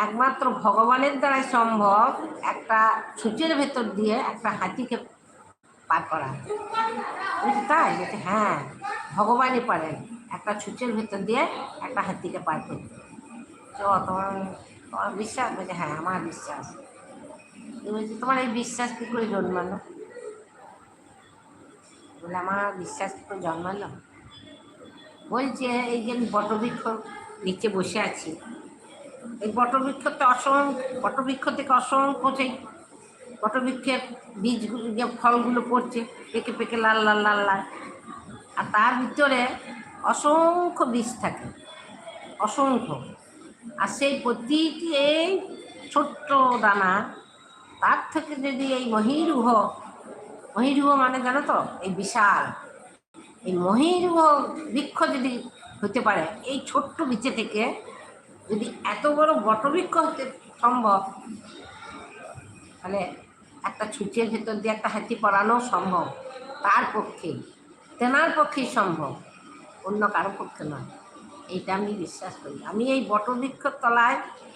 একমাত্র ভগবানের দ্বারাই সম্ভব একটা ছুঁচের ভেতর দিয়ে একটা হাতিকে পার করা। বুঝলি তাই? বলছে হ্যাঁ, ভগবানই পারেন একটা ছুঁচের ভেতর দিয়ে একটা হাতিকে পার করতে। তো তোমার তোমার বিশ্বাস? বলছে হ্যাঁ আমার বিশ্বাস। বলছি তোমার এই বিশ্বাস কী করে জন্মালো? বলে আমার বিশ্বাস কী করে জন্মালো, বলছে এই যে আমি বটবৃক্ষ নিচে বসে আছি, এই বটবৃক্ষতে বটবৃক্ষ থেকে অসংখ্য সেই বটবৃক্ষের বীজগুলো যে ফলগুলো পড়ছে পেকে পেকে লাল লাল লাল লাল, আর তার ভিতরে অসংখ্য বীজ থাকে, অসংখ্য। আর সেই প্রতিটি এই ছোট্ট দানা, তার থেকে যদি এই মহীরুহ, মহীরুহ মানে জানো তো এই বিশাল, এই মহীরুহ বৃক্ষ যদি হতে পারে এই ছোট্ট বীজে থেকে, যদি এত বড় বটবৃক্ষ হতে সম্ভব, তাহলে একটা ছুঁচের ভেতর দিয়ে একটা হাতি পড়ানো সম্ভব। তার পক্ষে, তেনার পক্ষেই সম্ভব, অন্য কারো পক্ষে নয়। এইটা আমি বিশ্বাস করি। আমি এই বটবৃক্ষর তলায়